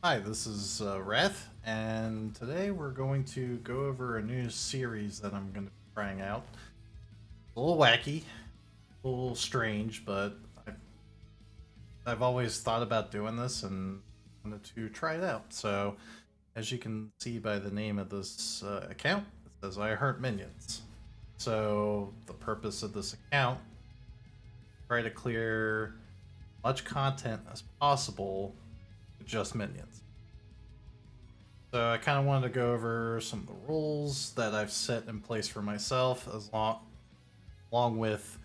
Hi, this is Wrath, and today we're going to go over a new series that I'm going to be trying out. A little wacky, a little strange, but I've always thought about doing this and wanted to try it out. So, as you can see by the name of this account, it says I Heart Minions. So, the purpose of this account, try to clear much content as possible with just minions. So I kind of wanted to go over some of the rules that I've set in place for myself, along with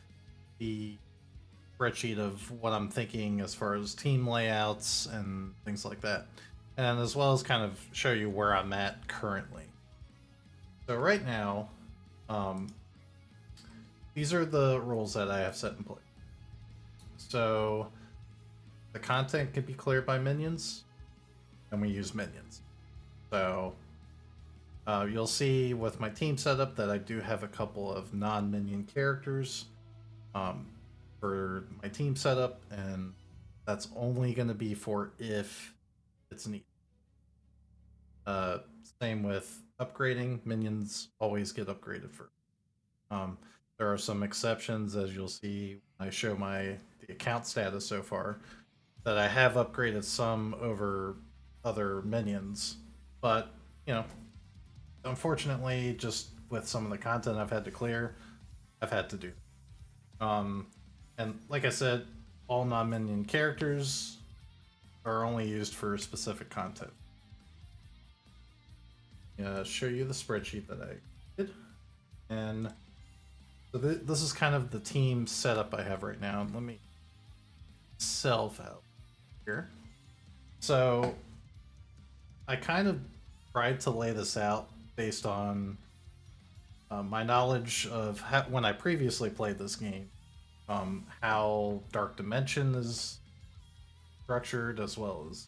the spreadsheet of what I'm thinking as far as team layouts and things like that, and as well as kind of show you where I'm at currently. So right now, um, these are the rules that I have set in place. So the content can be cleared by minions, and we use minions. So you'll see with my team setup that I do have a couple of non-minion characters um, for my team setup, and that's only going to be for if it's needed. Uh, Same with upgrading. Minions always get upgraded first. Um, there are some exceptions, as you'll see when I show the account status so far, that I have upgraded some over other minions, but you know unfortunately, just with some of the content I've had to clear, I've had to do. Um, and like I said, all non-minion characters are only used for specific content. Show you the spreadsheet that I did, and so this is kind of the team setup I have right now. Let me self out here. So I kind of tried to lay this out based on my knowledge of when I previously played this game, how Dark Dimension is structured, as well as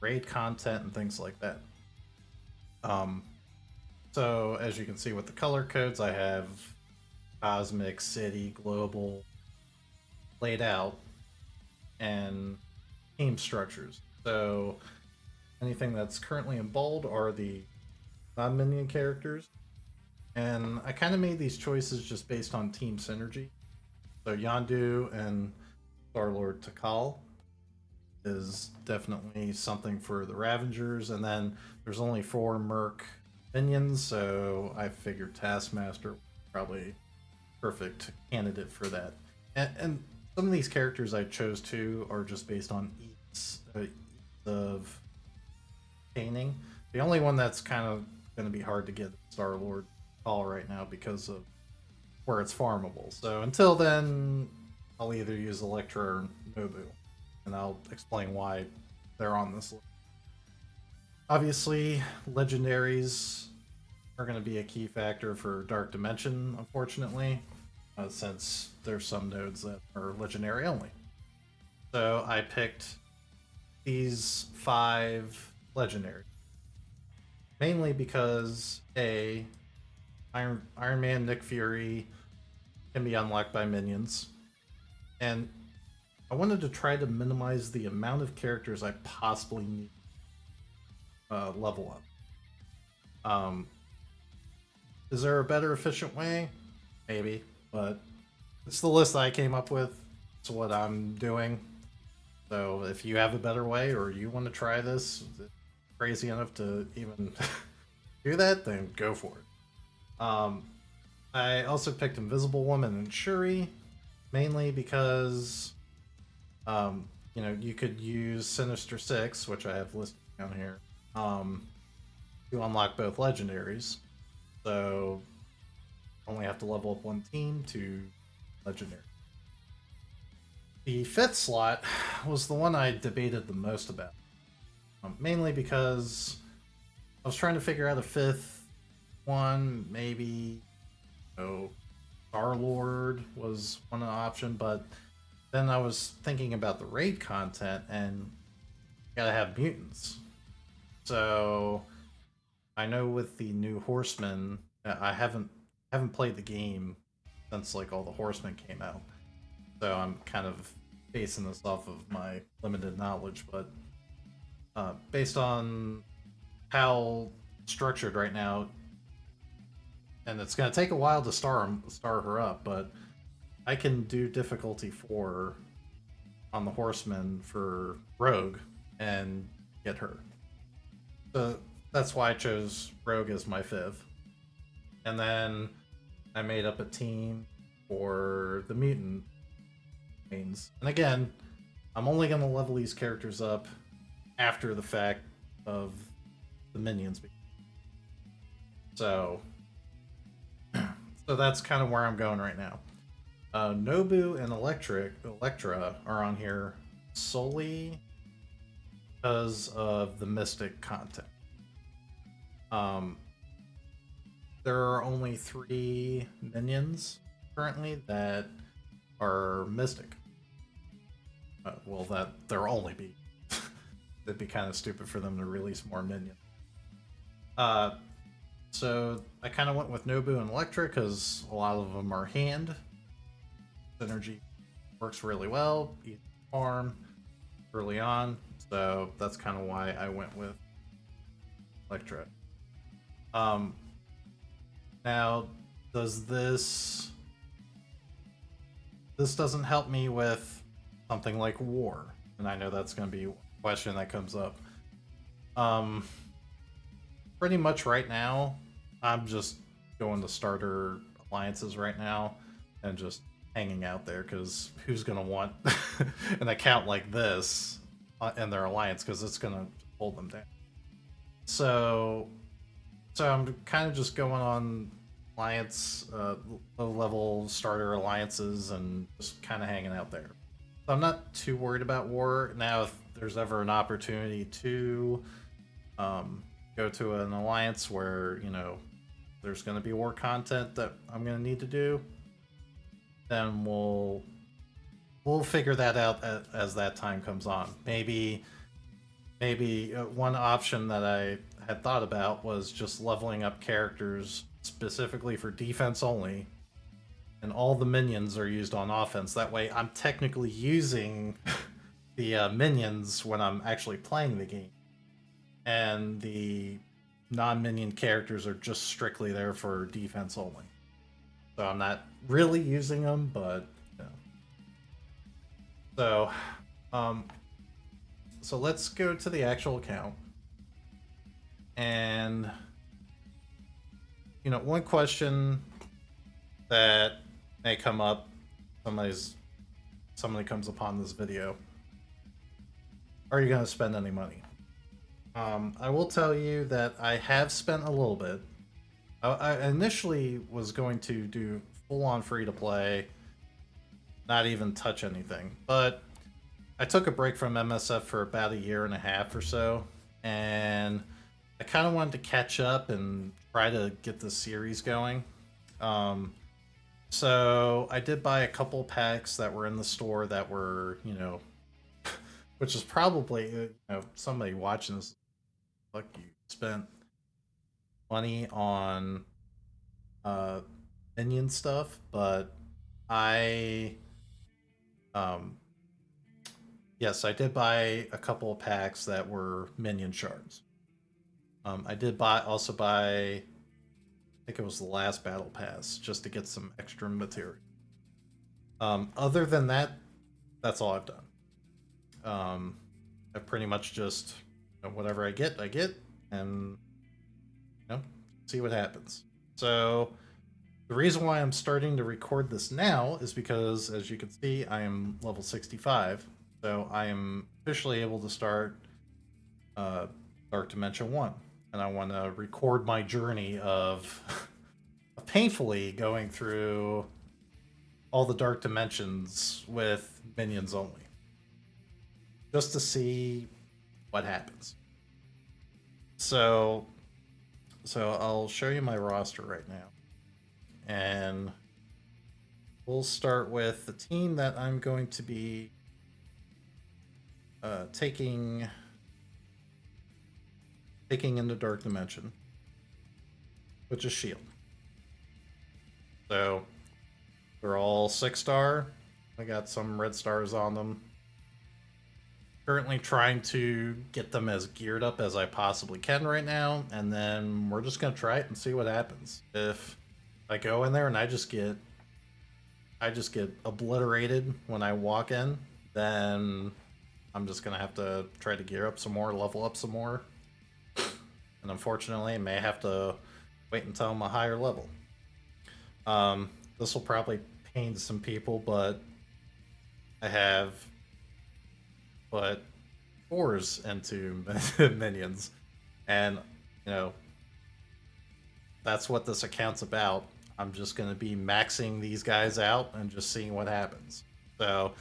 raid content and things like that. Um, so as you can see with the color codes, I have Cosmic, City, Global laid out, and team structures. So anything that's currently in bold are the non-minion characters, and I kind of made these choices just based on team synergy. So Yondu and Star-Lord Takal is definitely something for the Ravengers, and then there's only 4 Merc minions, so I figured Taskmaster probably perfect candidate for that. And some of these characters I chose to are just based on ease of painting. The only one that's kind of going to be hard to get Star Lord Call right now because of where it's farmable. So until then, I'll either use Electra or Nobu, and I'll explain why they're on this list. Obviously, legendaries are going to be a key factor for Dark Dimension, unfortunately, since there's some nodes that are legendary only. So I picked these 5 legendaries, mainly because Iron Man, Nick Fury can be unlocked by minions, and I wanted to try to minimize the amount of characters I possibly need level up. Is there a better, efficient way? Maybe, but it's the list I came up with. It's what I'm doing. So if you have a better way or you want to try this, crazy enough to even do that, then go for it. I also picked Invisible Woman and Shuri, mainly because, you could use Sinister Six, which I have listed down here, to unlock both legendaries. So only have to level up one team to legendary. The 5th slot was the one I debated the most about, mainly because I was trying to figure out a 5th one. Maybe, Star Lord was one option, but then I was thinking about the raid content, and you gotta have mutants. So I know with the new Horsemen, I haven't played the game since like all the Horsemen came out, so I'm kind of basing this off of my limited knowledge. But based on how structured right now, and it's going to take a while to star her up, but I can do difficulty 4 on the horseman for Rogue and get her. So that's why I chose Rogue as my 5th. And then I made up a team for the mutant mains. And again, I'm only going to level these characters up after the fact of the minions. So that's kind of where I'm going right now. Nobu and Electra are on here solely because of the Mystic content. There are only 3 minions currently that are Mystic. Well, that there'll only be. It'd be kind of stupid for them to release more minions. So I kind of went with Nobu and Electra because a lot of them are hand. Synergy works really well. Easy to farm early on. So that's kind of why I went with Electra. Now, does this doesn't help me with something like war, and I know that's going to be a question that comes up. Pretty much right now, I'm just going to starter alliances right now and just hanging out there because who's going to want an account like this in their alliance because it's going to hold them down. So I'm kind of just going on alliance, low-level starter alliances and just kind of hanging out there. So I'm not too worried about war. Now, if there's ever an opportunity to go to an alliance where, you know, there's going to be war content that I'm going to need to do, then we'll figure that out as that time comes on. Maybe one option that I had thought about was just leveling up characters specifically for defense only, and all the minions are used on offense. That way I'm technically using the minions when I'm actually playing the game, and the non-minion characters are just strictly there for defense only. So I'm not really using them, but you know. So let's go to the actual account. And you know, one question that may come up, somebody comes upon this video: are you going to spend any money? I will tell you that I have spent a little bit. I initially was going to do full-on free-to-play, not even touch anything, but I took a break from MSF for about 1.5 years or so, and I kind of wanted to catch up and try to get the series going. So I did buy a couple packs that were in the store that were, you know, which is probably, you know, somebody watching this, like, you spent money on minion stuff, but I yes, I did buy a couple of packs that were minion shards. I did also buy, I think it was the last battle pass, just to get some extra material. Other than that, that's all I've done. I pretty much just, you know, whatever I get, and you know, see what happens. So the reason why I'm starting to record this now is because, as you can see, I am level 65, so I am officially able to start Dark Dimension 1, and I want to record my journey of painfully going through all the Dark Dimensions with minions only, just to see what happens. So I'll show you my roster right now, and we'll start with the team that I'm going to be taking into Dark Dimension, which is Shield. So they're all 6-star. I got some red stars on them. currently trying to get them as geared up as I possibly can right now, and then we're just gonna try it and see what happens. If I go in there and I just get obliterated when I walk in, then I'm just gonna have to try to gear up some more, level up some more, and unfortunately, I may have to wait until I'm a higher level. This will probably pain some people, but I have put fours into minions, and you know that's what this account's about. I'm just gonna be maxing these guys out and just seeing what happens. So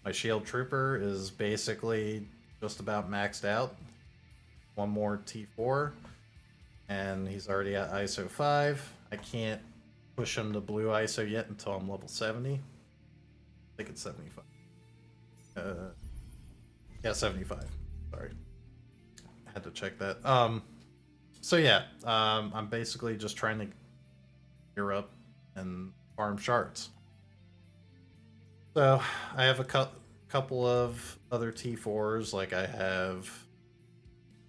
my shield trooper is basically just about maxed out. One more T4, and he's already at ISO 5. I can't push him to blue ISO yet until I'm level 70. I think it's 75. Yeah, 75. Sorry. I had to check that. So yeah, I'm basically just trying to gear up and farm shards. So I have a couple of other T4s, like I have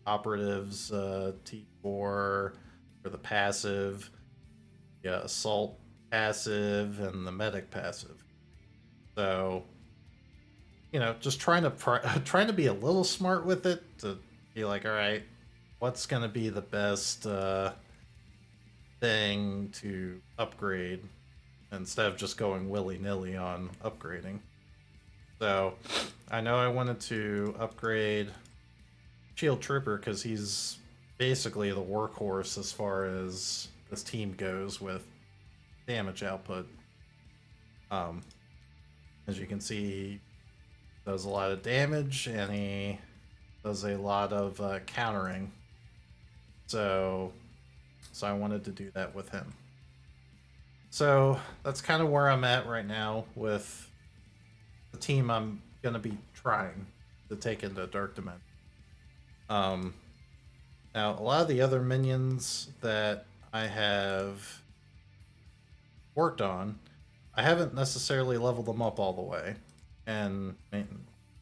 operatives T4 for the passive, yeah, assault passive, and the medic passive. So just trying to trying to be a little smart with it, to be like, all right, what's gonna be the best thing to upgrade instead of just going willy-nilly on upgrading. So I know I wanted to upgrade Shield Trooper because he's basically the workhorse as far as this team goes with damage output. As you can see, he does a lot of damage and he does a lot of countering. So I wanted to do that with him. So that's kind of where I'm at right now with the team I'm going to be trying to take into Dark Dimension. Now, a lot of the other minions that I have worked on, I haven't necessarily leveled them up all the way. And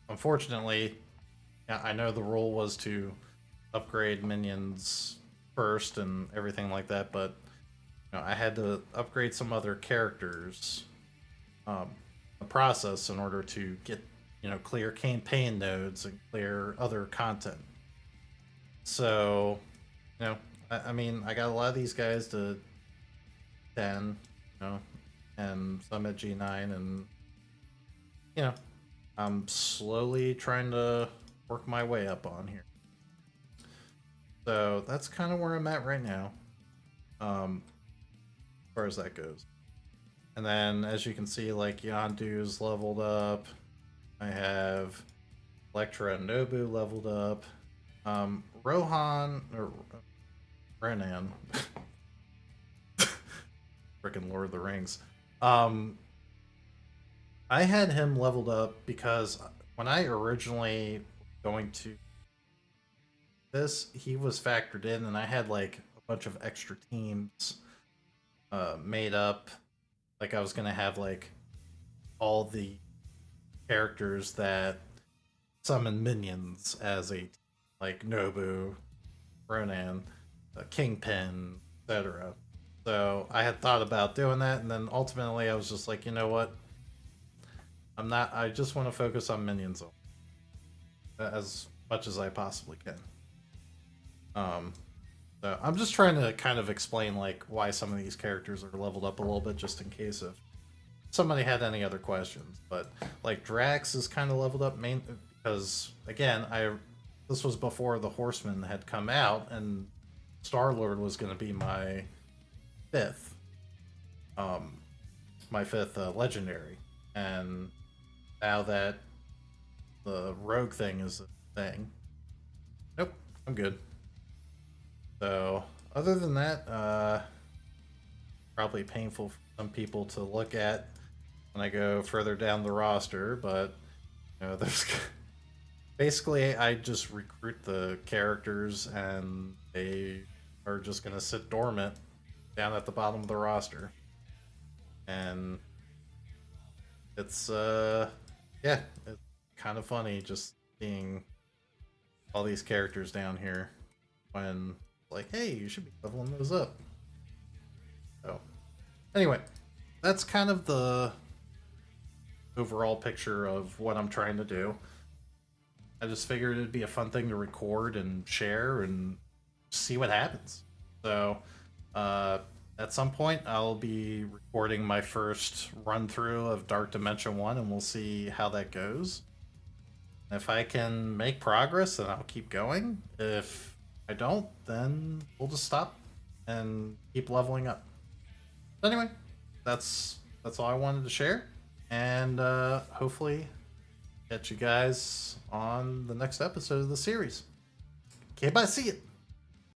unfortunately, I know the rule was to upgrade minions first and everything like that, but I had to upgrade some other characters the process in order to get clear campaign nodes and clear other content. So I mean, I got a lot of these guys to 10, and some at G9, and I'm slowly trying to work my way up on here. So that's kind of where I'm at right now, as far as that goes. And then, as you can see, like, Yondu's leveled up. I have Electra and Nobu leveled up. Rohan, or Renan, freaking Lord of the Rings. I had him leveled up because when I originally going to this, he was factored in, and I had like a bunch of extra teams made up. Like I was gonna have like all the characters that summon minions as a like Nobu, Ronan, Kingpin, etc. So I had thought about doing that, and then ultimately I was just like, you know what? I'm not. I just want to focus on minions as much as I possibly can. So I'm just trying to kind of explain like why some of these characters are leveled up a little bit, just in case if somebody had any other questions. But like Drax is kind of leveled up main because again, this was before the Horseman had come out, and Star-Lord was going to be my fifth, legendary, and now that the rogue thing is a thing, nope, I'm good. So other than that, probably painful for some people to look at when I go further down the roster, but there's basically I just recruit the characters and they are just gonna sit dormant down at the bottom of the roster, and it's yeah, it's kind of funny just seeing all these characters down here when, like, hey, you should be leveling those up. So, anyway, that's kind of the overall picture of what I'm trying to do. I just figured it'd be a fun thing to record and share and see what happens. So, at some point, I'll be recording my first run through of Dark Dimension 1, and we'll see how that goes. If I can make progress, then I'll keep going. If I don't, then we'll just stop and keep leveling up. But anyway, that's all I wanted to share, and hopefully catch you guys on the next episode of the series. Okay, bye. See you.